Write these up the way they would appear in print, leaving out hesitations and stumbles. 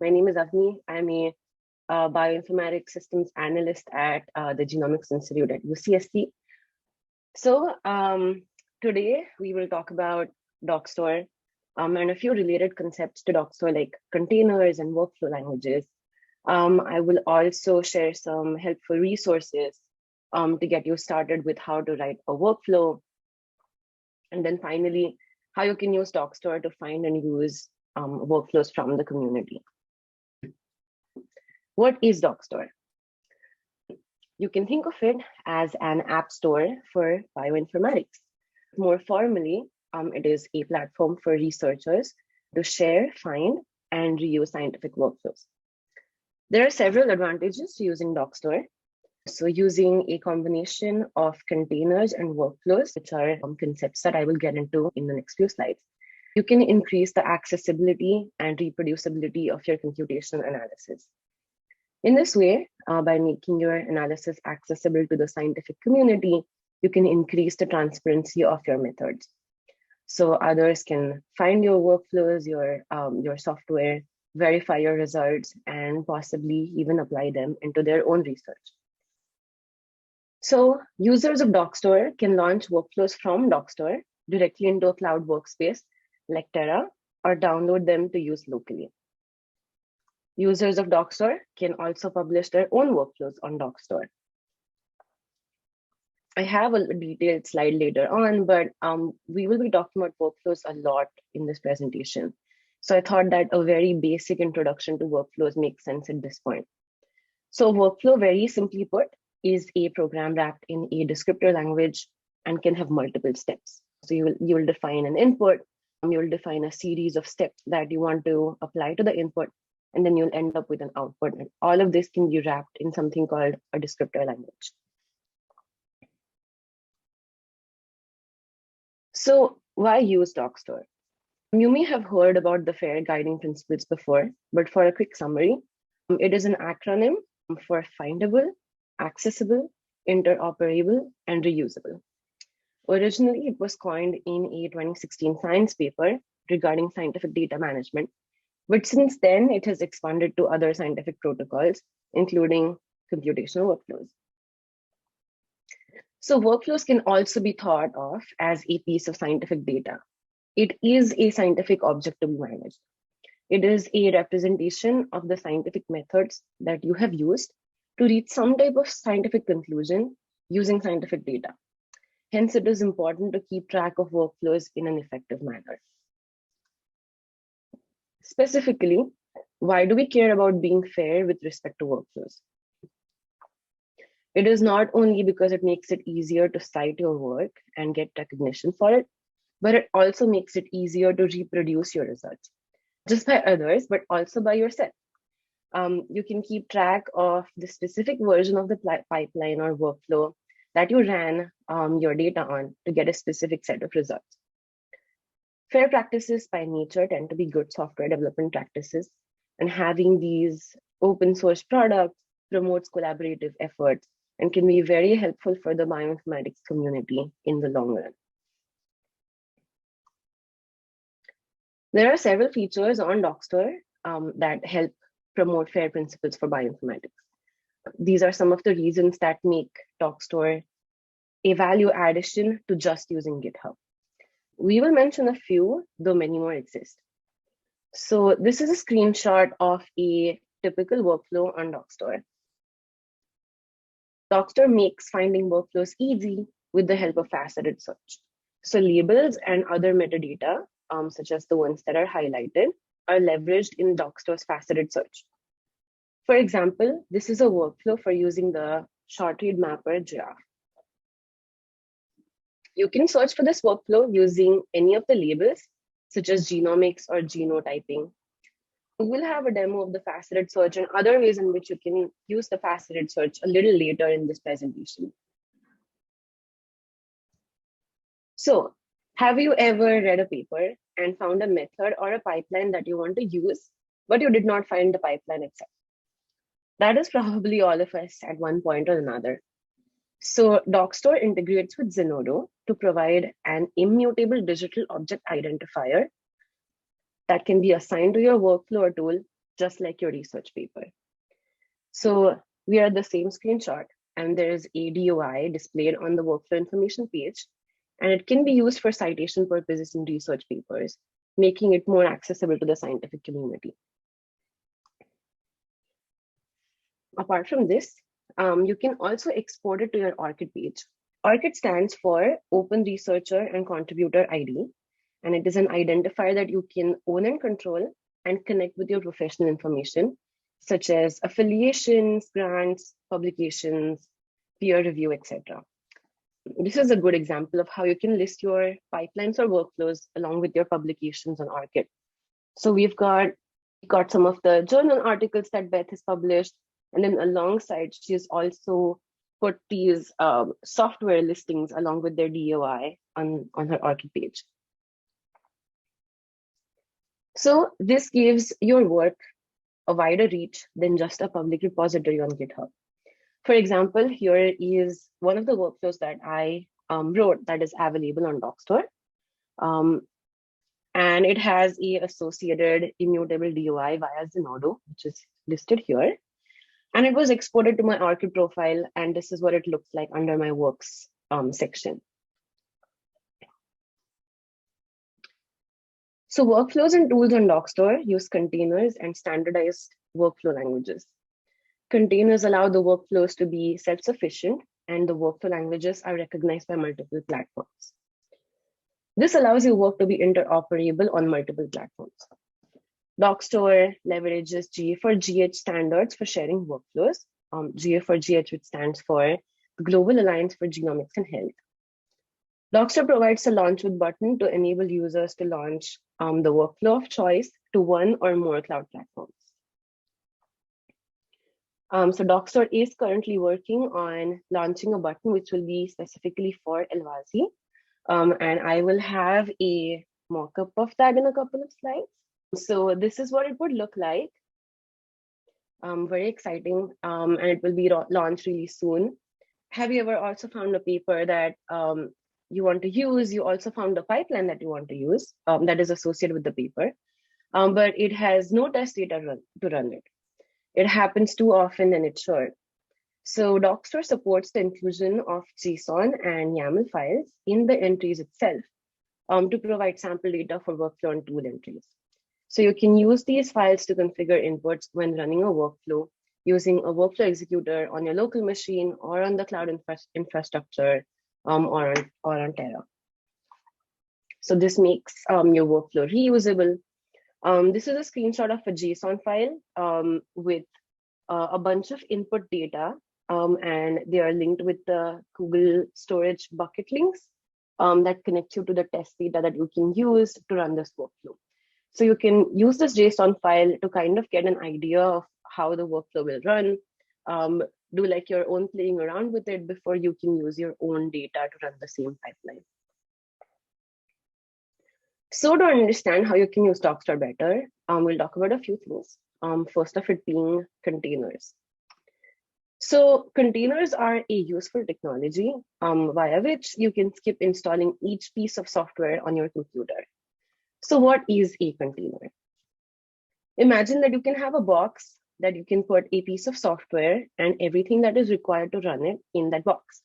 My name is Avni. I'm a bioinformatics systems analyst at the Genomics Institute at UCSC. So today we will talk about Dockstore and a few related concepts to Dockstore like containers and workflow languages. I will also share some helpful resources to get you started with how to write a workflow. And then finally, how you can use Dockstore to find and use workflows from the community. What is Dockstore? You can think of it as an app store for bioinformatics. More formally, it is a platform for researchers to share, find, and reuse scientific workflows. There are several advantages to using Dockstore. So using a combination of containers and workflows, which are concepts that I will get into in the next few slides, you can increase the accessibility and reproducibility of your computational analysis. In this way, by making your analysis accessible to the scientific community, you can increase the transparency of your methods. So others can find your workflows, your software, verify your results, and possibly even apply them into their own research. So users of Dockstore can launch workflows from Dockstore directly into a cloud workspace like Terra, or download them to use locally. Users of Dockstore can also publish their own workflows on Dockstore. I have a detailed slide later on, but we will be talking about workflows a lot in this presentation. So I thought that a very basic introduction to workflows makes sense at this point. So workflow, very simply put, is a program wrapped in a descriptor language and can have multiple steps. So you will define an input, you will define a series of steps that you want to apply to the input, and then you'll end up with an output. And all of this can be wrapped in something called a descriptor language. So why use Dockstore? You may have heard about the FAIR guiding principles before, but for a quick summary, it is an acronym for findable, accessible, interoperable, and reusable. Originally, it was coined in a 2016 science paper regarding scientific data management, but since then it has expanded to other scientific protocols, including computational workflows. So workflows can also be thought of as a piece of scientific data. It is a scientific object to be managed. It is a representation of the scientific methods that you have used to reach some type of scientific conclusion using scientific data. Hence, it is important to keep track of workflows in an effective manner. Specifically, why do we care about being fair with respect to workflows? It is not only because it makes it easier to cite your work and get recognition for it, but it also makes it easier to reproduce your results, just by others, but also by yourself. You can keep track of the specific version of the pipeline or workflow that you ran your data on to get a specific set of results. Fair practices by nature tend to be good software development practices, and having these open source products promotes collaborative efforts and can be very helpful for the bioinformatics community in the long run. There are several features on Dockstore that help promote fair principles for bioinformatics. These are some of the reasons that make Dockstore a value addition to just using GitHub. We will mention a few, though many more exist. So this is a screenshot of a typical workflow on Dockstore. Dockstore makes finding workflows easy with the help of faceted search. So labels and other metadata, such as the ones that are highlighted, are leveraged in Dockstore's faceted search. For example, this is a workflow for using the short read mapper giraffe. You can search for this workflow using any of the labels, such as genomics or genotyping. We'll have a demo of the faceted search and other ways in which you can use the faceted search a little later in this presentation. So, have you ever read a paper and found a method or a pipeline that you want to use, but you did not find the pipeline itself? That is probably all of us at one point or another. So Dockstore integrates with Zenodo to provide an immutable digital object identifier that can be assigned to your workflow or tool just like your research paper. So we are at the same screenshot, and there's a DOI displayed on the workflow information page, and it can be used for citation purposes in research papers, making it more accessible to the scientific community. Apart from this, you can also export it to your ORCID page. ORCID stands for Open Researcher and Contributor ID, and it is an identifier that you can own and control and connect with your professional information, such as affiliations, grants, publications, peer review, etc. This is a good example of how you can list your pipelines or workflows along with your publications on ORCID. So we've got some of the journal articles that Beth has published, and then alongside, she's also put these software listings along with their DOI on her ORCID page. So this gives your work a wider reach than just a public repository on GitHub. For example, here is one of the workflows that I wrote that is available on Dockstore. And it has a associated immutable DOI via Zenodo, which is listed here. And it was exported to my ORCID profile, and this is what it looks like under my works section. So workflows and tools on Dockstore use containers and standardized workflow languages. Containers allow the workflows to be self-sufficient, and the workflow languages are recognized by multiple platforms. This allows your work to be interoperable on multiple platforms. Dockstore leverages GA4GH standards for sharing workflows. GA4GH, which stands for the Global Alliance for Genomics and Health. Dockstore provides a launch with button to enable users to launch the workflow of choice to one or more cloud platforms. So Dockstore is currently working on launching a button which will be specifically for eLwazi. And I will have a mock-up of that in a couple of slides. So this is what it would look like. Very exciting, and it will be launched really soon. Have you ever also found a paper that you want to use? You also found a pipeline that you want to use that is associated with the paper, but it has no test data to run it. It happens too often and it's short. So Dockstore supports the inclusion of JSON and YAML files in the entries itself to provide sample data for workflow and tool entries. So you can use these files to configure inputs when running a workflow using a workflow executor on your local machine or on the cloud infrastructure or on Terra. So this makes your workflow reusable. This is a screenshot of a JSON file with a bunch of input data, and they are linked with the Google storage bucket links that connect you to the test data that you can use to run this workflow. So you can use this JSON file to kind of get an idea of how the workflow will run, do like your own playing around with it before you can use your own data to run the same pipeline. So to understand how you can use Dockstore better, we'll talk about a few things. First of it being containers. So containers are a useful technology via which you can skip installing each piece of software on your computer. So what is a container? Imagine that you can have a box that you can put a piece of software and everything that is required to run it in that box.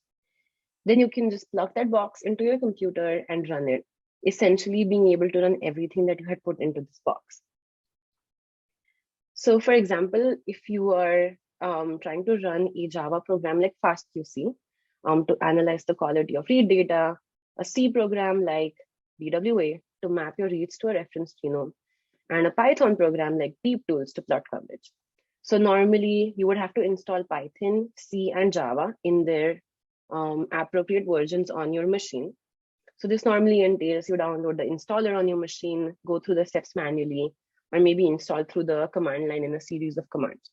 Then you can just plug that box into your computer and run it, essentially being able to run everything that you had put into this box. So for example, if you are trying to run a Java program like FastQC to analyze the quality of read data, a C program like DWA to map your reads to a reference genome, and a Python program like DeepTools to plot coverage. So normally you would have to install Python, C, and Java in their appropriate versions on your machine. So this normally entails you download the installer on your machine, go through the steps manually, or maybe install through the command line in a series of commands.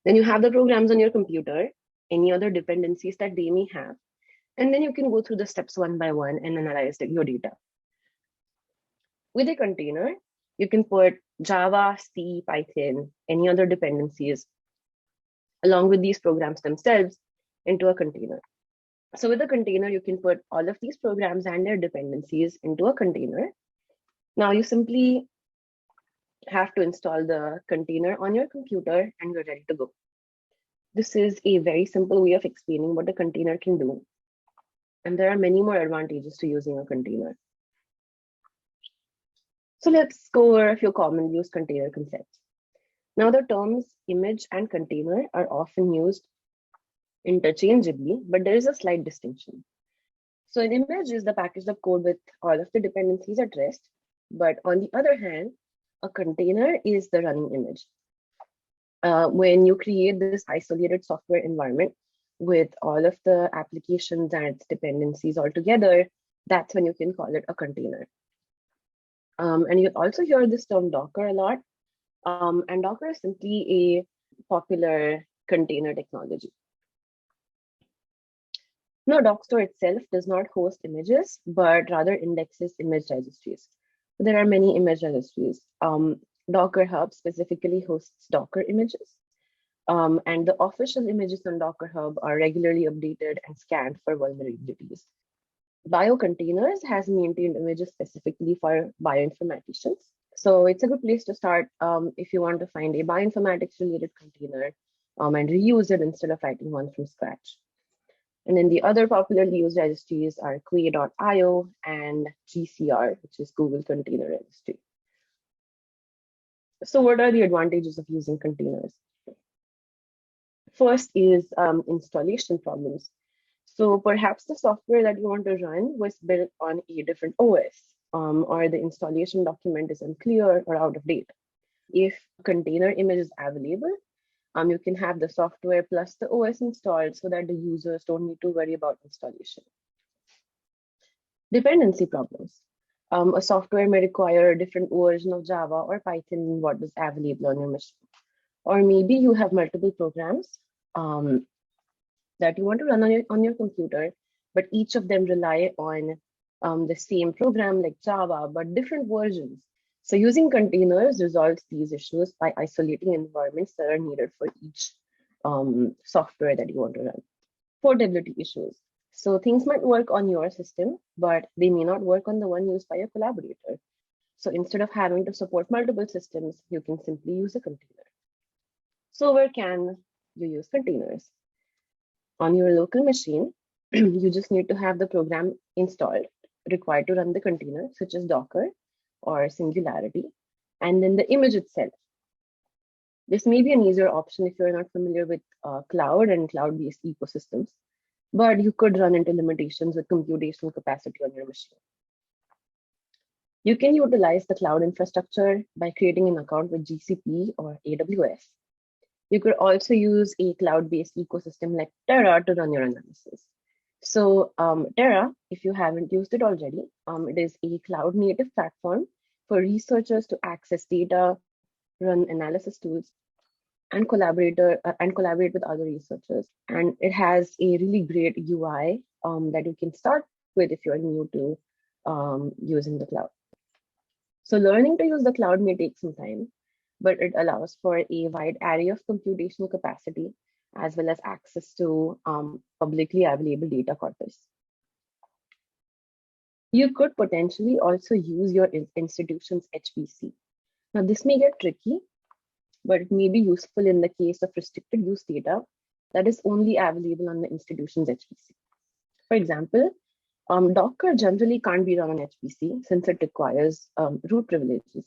Then you have the programs on your computer, any other dependencies that they may have, and then you can go through the steps one by one and analyze your data. With a container, you can put Java, C, Python, any other dependencies, along with these programs themselves into a container. So with a container, you can put all of these programs and their dependencies into a container. Now you simply have to install the container on your computer and you're ready to go. This is a very simple way of explaining what a container can do. And there are many more advantages to using a container. So let's go over a few common use container concepts. Now the terms image and container are often used interchangeably, but there is a slight distinction. So an image is the package of code with all of the dependencies at rest. But on the other hand, a container is the running image. When you create this isolated software environment with all of the applications and its dependencies all together, that's when you can call it a container. And you also hear this term Docker a lot. And Docker is simply a popular container technology. Now, Dockstore itself does not host images, but rather indexes image registries. There are many image registries. Docker Hub specifically hosts Docker images. And the official images on Docker Hub are regularly updated and scanned for vulnerabilities. Biocontainers has maintained images specifically for bioinformaticians. So it's a good place to start if you want to find a bioinformatics related container and reuse it instead of writing one from scratch. And then the other popularly used registries are Quay.io and GCR, which is Google Container Registry. So what are the advantages of using containers? First is installation problems. So perhaps the software that you want to run was built on a different OS, or the installation document is unclear or out of date. If a container image is available, you can have the software plus the OS installed so that the users don't need to worry about installation. Dependency problems. A software may require a different version of Java or Python than what is available on your machine. Or maybe you have multiple programs that you want to run on your computer, but each of them rely on the same program like Java, but different versions. So using containers resolves these issues by isolating environments that are needed for each software that you want to run. Portability issues. So things might work on your system, but they may not work on the one used by your collaborator. So instead of having to support multiple systems, you can simply use a container. So where can you use containers? On your local machine, you just need to have the program installed required to run the container, such as Docker or Singularity, and then the image itself. This may be an easier option if you're not familiar with cloud and cloud-based ecosystems, but you could run into limitations with computational capacity on your machine. You can utilize the cloud infrastructure by creating an account with GCP or AWS. You could also use a cloud-based ecosystem like Terra to run your analysis. So Terra, if you haven't used it already, it is a cloud-native platform for researchers to access data, run analysis tools, and collaborate with other researchers. And it has a really great UI that you can start with if you're new to using the cloud. So learning to use the cloud may take some time, but it allows for a wide array of computational capacity as well as access to publicly available data corpus. You could potentially also use your institution's HPC. Now, this may get tricky, but it may be useful in the case of restricted use data that is only available on the institution's HPC. For example, Docker generally can't be run on HPC since it requires root privileges.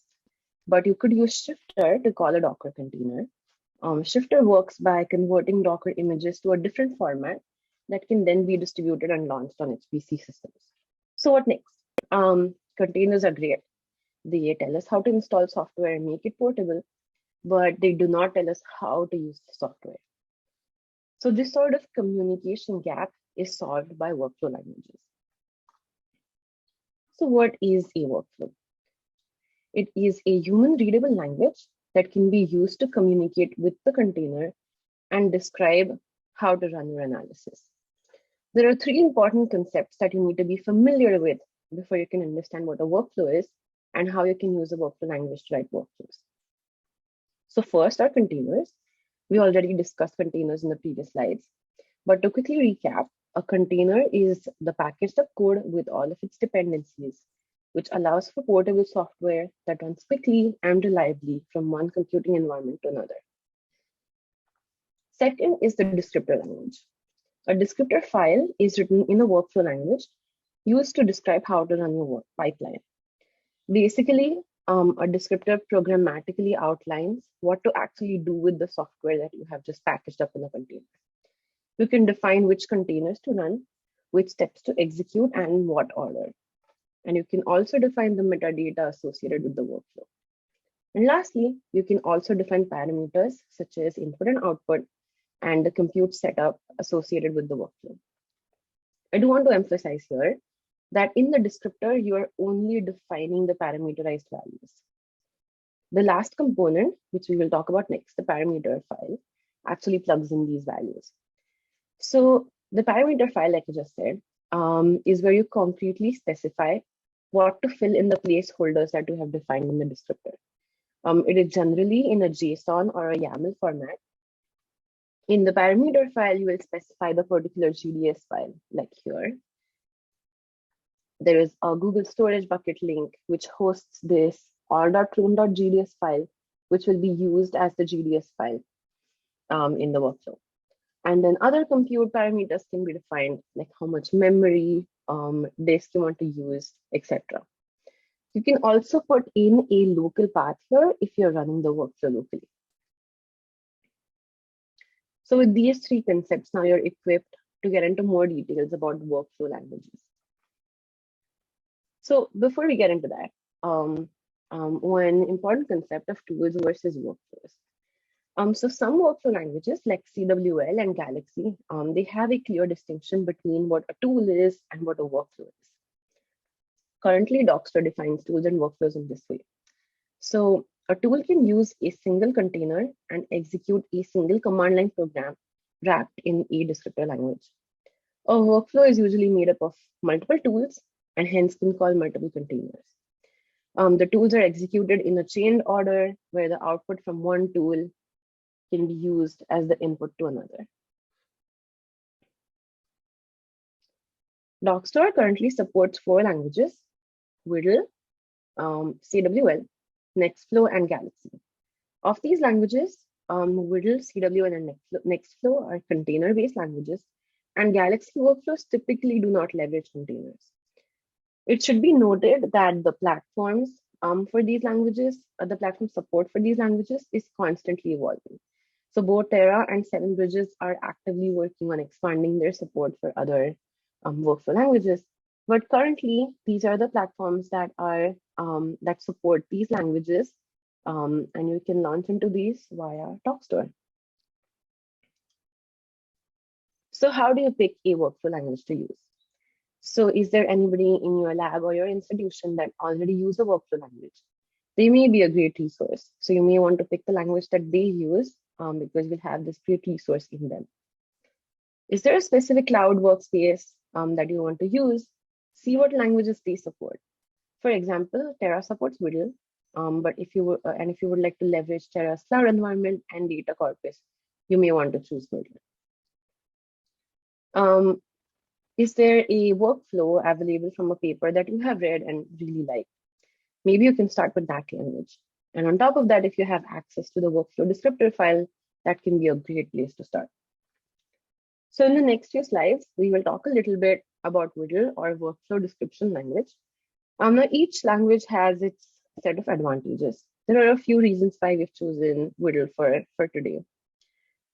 But you could use Shifter to call a Docker container. Shifter works by converting Docker images to a different format that can then be distributed and launched on HPC systems. So what next? Containers are great. They tell us how to install software and make it portable, but they do not tell us how to use the software. So this sort of communication gap is solved by workflow languages. So what is a workflow? It is a human readable language that can be used to communicate with the container and describe how to run your analysis. There are three important concepts that you need to be familiar with before you can understand what a workflow is and how you can use a workflow language to write workflows. So first are containers. We already discussed containers in the previous slides, but to quickly recap, a container is the package of code with all of its dependencies which allows for portable software that runs quickly and reliably from one computing environment to another. Second is the descriptor language. A descriptor file is written in a workflow language used to describe how to run your work pipeline. Basically, a descriptor programmatically outlines what to actually do with the software that you have just packaged up in a container. You can define which containers to run, which steps to execute, and in what order. And you can also define the metadata associated with the workflow. And lastly, you can also define parameters such as input and output and the compute setup associated with the workflow. I do want to emphasize here that in the descriptor, you are only defining the parameterized values. The last component, which we will talk about next, the parameter file, actually plugs in these values. So the parameter file, like I just said, is where you concretely specify what to fill in the placeholders that you have defined in the descriptor. It is generally in a JSON or a YAML format. In the parameter file, you will specify the particular GDS file, like here. There is a Google storage bucket link, which hosts this r.clone.gds file, which will be used as the GDS file in the workflow. And then other compute parameters can be defined, like how much memory, disk you want to use, etc. You can also put in a local path here if you're running the workflow locally. So with these three concepts, now you're equipped to get into more details about workflow languages. So before we get into that, one important concept of tools versus workflows. So some workflow languages like CWL and Galaxy, they have a clear distinction between what a tool is and what a workflow is. Currently, Dockstore defines tools and workflows in this way. So a tool can use a single container and execute a single command line program wrapped in a descriptor language. A workflow is usually made up of multiple tools and hence can call multiple containers. The tools are executed in a chained order where the output from one tool can be used as the input to another. Dockstore currently supports 4 languages: WDL, CWL, Nextflow, and Galaxy. Of these languages, WDL, CWL, and Nextflow are container-based languages, and Galaxy workflows typically do not leverage containers. It should be noted that the platforms for these languages, the platform support for these languages is constantly evolving. So both Terra and 7bridges are actively working on expanding their support for other workflow languages. But currently, these are the platforms that are that support these languages, and you can launch into these via Dockstore. So how do you pick a workflow language to use? So is there anybody in your lab or your institution that already use a workflow language? They may be a great resource. So you may want to pick the language that they use because we'll have this great resource in them. Is there a specific cloud workspace that you want to use? See what languages they support. For example, Terra supports WDL, but if you would like to leverage Terra's cloud environment and data corpus, you may want to choose WDL. Is there a workflow available from a paper that you have read and really like? Maybe you can start with that language. And on top of that, if you have access to the workflow descriptor file, that can be a great place to start. So in the next few slides, we will talk a little bit about WDL or workflow description language. Now each language has its set of advantages. There are a few reasons why we've chosen WDL for today.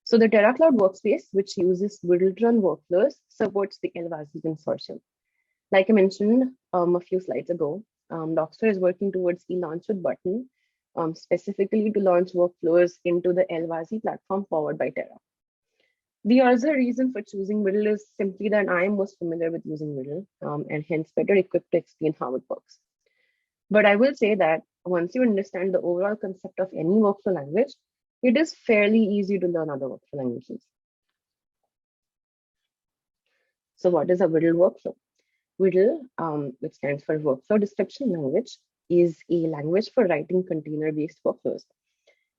So the Terra Cloud Workspace, which uses WDL to run workflows, supports the eLwazi Consortium. Like I mentioned a few slides ago, Dockstore is working towards a launch with button, specifically to launch workflows into the eLwazi platform powered by Terra. The other reason for choosing WDL is simply that I am most familiar with using WDL and hence better equipped to explain how it works. But I will say that once you understand the overall concept of any workflow language, it is fairly easy to learn other workflow languages. So what is a WDL workflow? WDL, which stands for Workflow Description Language, is a language for writing container-based workflows.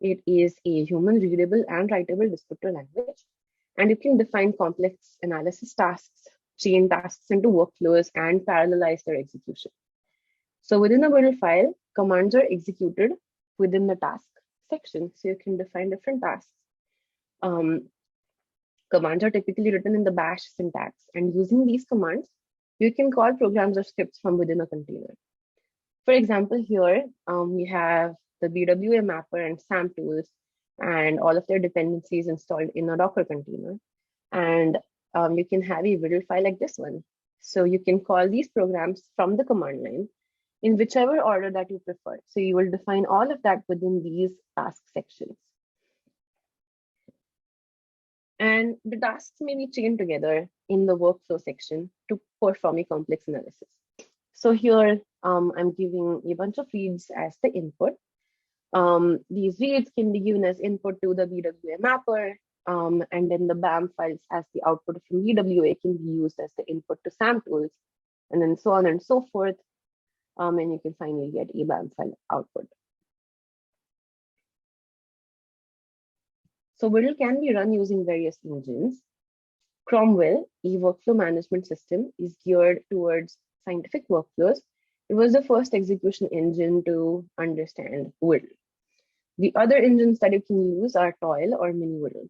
It is a human-readable and writable descriptor language, and you can define complex analysis tasks, chain tasks into workflows, and parallelize their execution. So within a WDL file, commands are executed within the task section. So you can define different tasks. Commands are typically written in the bash syntax, and using these commands, you can call programs or scripts from within a container. For example, here we have the BWA mapper and SAM tools and all of their dependencies installed in a Docker container. And you can have a WDL file like this one. So you can call these programs from the command line in whichever order that you prefer. So you will define all of that within these task sections. And the tasks may be chained together in the workflow section to perform a complex analysis. So here I'm giving a bunch of reads as the input. These reads can be given as input to the BWA mapper, and then the BAM files as the output from BWA can be used as the input to SAM tools, and then so on and so forth. And you can finally get a BAM file output. So WDL can be run using various engines. Cromwell, a workflow management system, is geared towards scientific workflows. It was the first execution engine to understand WDL. The other engines that you can use are Toil or mini-WDL.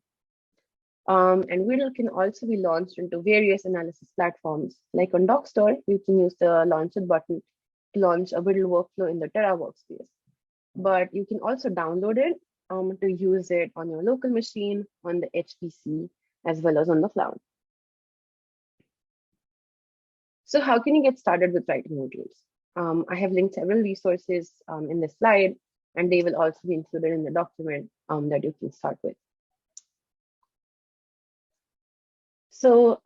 And WDL can also be launched into various analysis platforms. Like on Dockstore, you can use the Launch It button to launch a WDL workflow in the Terra workspace. But you can also download it to use it on your local machine, on the HPC, as well as on the cloud. So how can you get started with writing modules? I have linked several resources in this slide, and they will also be included in the document that you can start with. So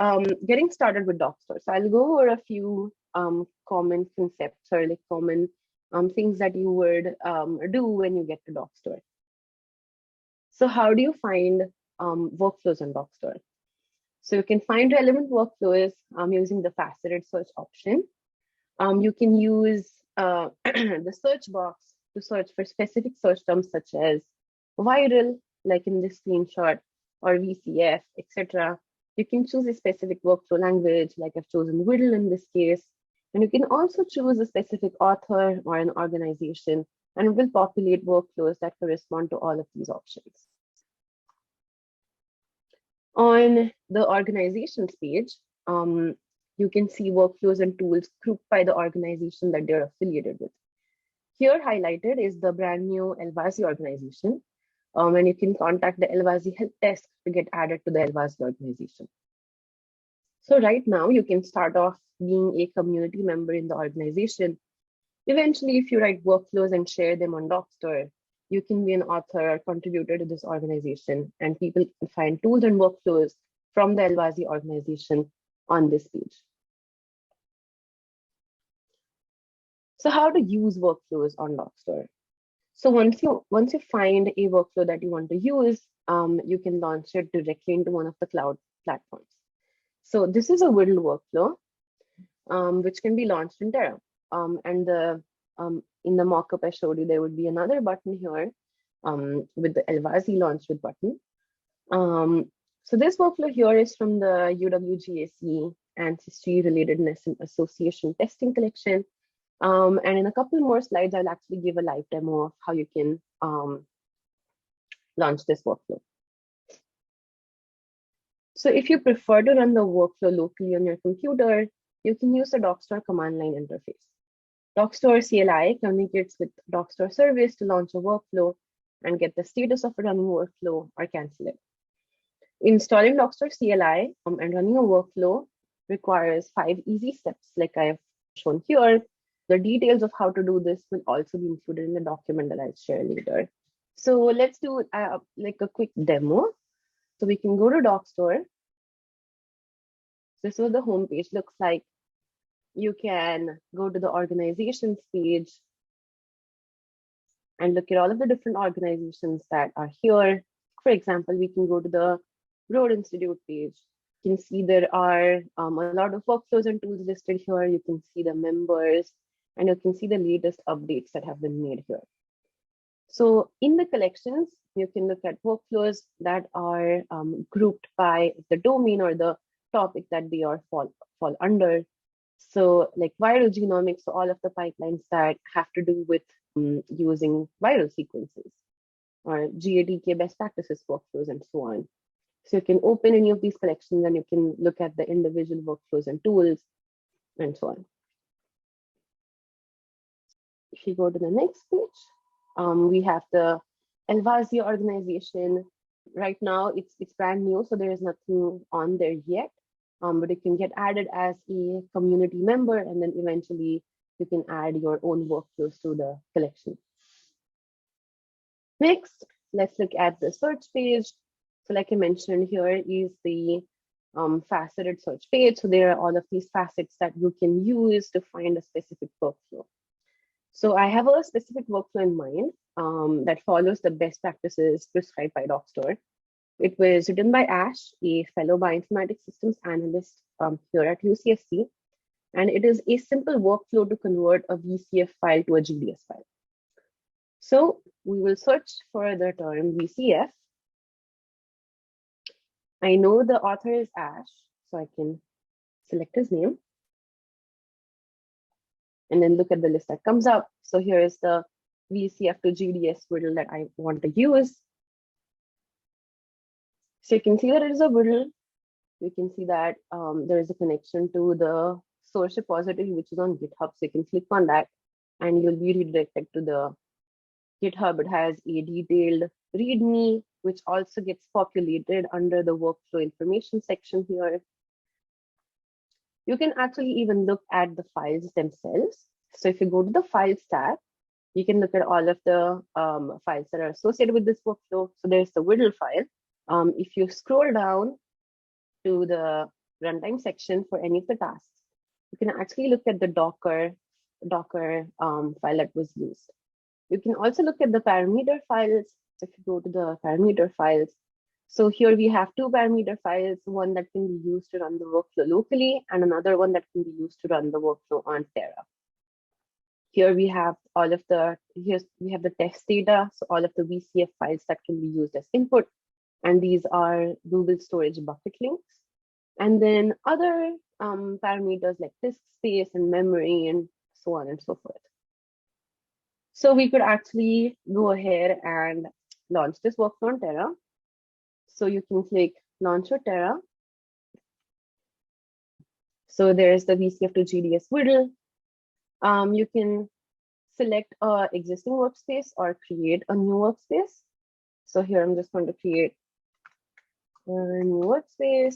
getting started with Dockstore. So I'll go over a few common concepts or like common things that you would do when you get to Dockstore. So how do you find workflows on Dockstore? So you can find relevant workflows using the faceted search option. You can use the search box to search for specific search terms such as viral, like in this screenshot, or VCF, etc. You can choose a specific workflow language, like I've chosen WDL in this case. And you can also choose a specific author or an organization, and it will populate workflows that correspond to all of these options. On the organizations page, you can see workflows and tools grouped by the organization that they're affiliated with. Here highlighted is the brand new eLwazi organization, and you can contact the eLwazi help desk to get added to the eLwazi organization. So right now, you can start off being a community member in the organization. Eventually, if you write workflows and share them on Dockstore, you can be an author or contributor to this organization, and people can find tools and workflows from the eLwazi organization on this page. So how to use workflows on Dockstore? So once you find a workflow that you want to use, you can launch it directly into one of the cloud platforms. So this is a WDL workflow, which can be launched in Terra. And in the mockup I showed you, there would be another button here with the eLwazi launch with button. So this workflow here is from the UWGAC Ancestry Relatedness and Association Testing Collection. And in a couple more slides, I'll actually give a live demo of how you can launch this workflow. So if you prefer to run the workflow locally on your computer, you can use the Dockstore command line interface. Dockstore CLI communicates with Dockstore service to launch a workflow and get the status of a running workflow or cancel it. Installing Dockstore CLI and running a workflow requires 5 easy steps like I have shown here. The details of how to do this will also be included in the document that I'll share later. So let's do like a quick demo. So we can go to Dockstore. This is what the homepage looks like. You can go to the organizations page and look at all of the different organizations that are here. For example, we can go to the Broad Institute page. You can see there are a lot of workflows and tools listed here. You can see the members, and you can see the latest updates that have been made here. So in the collections, you can look at workflows that are grouped by the domain or the topic that they are fall under. So like viral genomics, so all of the pipelines that have to do with using viral sequences, or GATK best practices workflows, and so on. So you can open any of these collections and you can look at the individual workflows and tools and so on. If you go to the next page, we have the eLwazi organization. Right now, it's brand new, so there is nothing on there yet. But it can get added as a community member, and then eventually you can add your own workflows to the collection. Next, let's look at the search page. So like I mentioned, here is the faceted search page. So there are all of these facets that you can use to find a specific workflow. So I have a specific workflow in mind that follows the best practices prescribed by Dockstore. It was written by Ash, a fellow bioinformatics systems analyst here at UCSC. And it is a simple workflow to convert a VCF file to a GDS file. So we will search for the term VCF. I know the author is Ash, so I can select his name and then look at the list that comes up. So here is the VCF to GDS WDL that I want to use. So you can see that it is a WDL. You can see that there is a connection to the source repository, which is on GitHub. So you can click on that and you'll be redirected to the GitHub. It has a detailed README, which also gets populated under the workflow information section here. You can actually even look at the files themselves. So if you go to the files tab, you can look at all of the files that are associated with this workflow. So there's the WDL file. If you scroll down to the runtime section for any of the tasks, you can actually look at the Docker file that was used. You can also look at the parameter files. If you go to the parameter files, so here we have two parameter files, one that can be used to run the workflow locally and another one that can be used to run the workflow on Terra. Here we have all of the, we have the test data, so all of the VCF files that can be used as input, and these are Google Storage bucket links. And then other parameters like disk space and memory and so on and so forth. So we could actually go ahead and launch this workflow on Terra. So you can click launch your Terra. So there's the VCF to GDS WDL. You can select an existing workspace or create a new workspace. So here I'm just going to create a new workspace.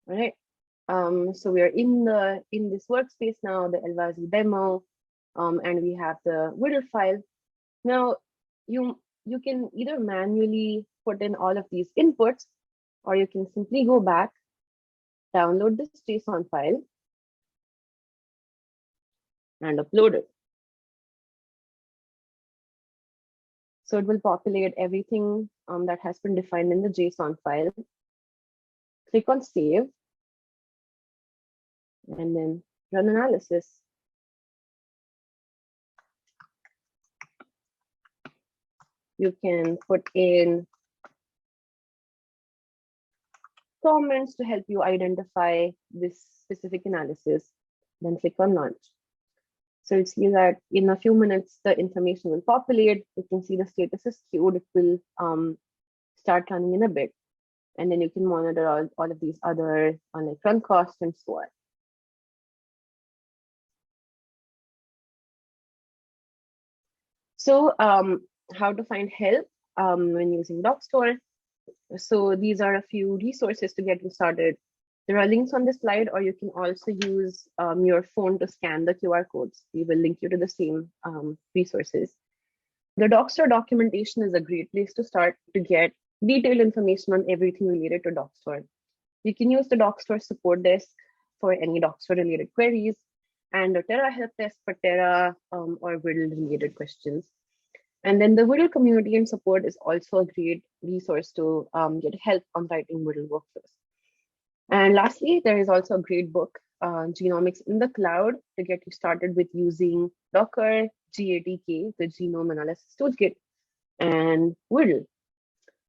All right. So we are in this workspace now, the eLwazi demo, and we have the WDL file. Now you can either manually put in all of these inputs, or you can simply go back, download this JSON file, and upload it. So it will populate everything that has been defined in the JSON file. Click on save, and then run analysis. You can put in comments to help you identify this specific analysis, then click on launch. So you see that in a few minutes, the information will populate. You can see the status is queued. It will start running in a bit. And then you can monitor all of these other like run costs and so on. So how to find help when using Dockstore. So these are a few resources to get you started. There are links on this slide, or you can also use your phone to scan the QR codes. We will link you to the same resources. The Dockstore documentation is a great place to start to get detailed information on everything related to Dockstore. You can use the Dockstore support desk for any Dockstore related queries, and the Terra help desk for Terra or WDL related questions. And then the WDL community and support is also a great resource to get help on writing WDL workflows. And lastly, there is also a great book genomics in the cloud to get you started with using Docker, GATK, the Genome Analysis Toolkit, and WIRL,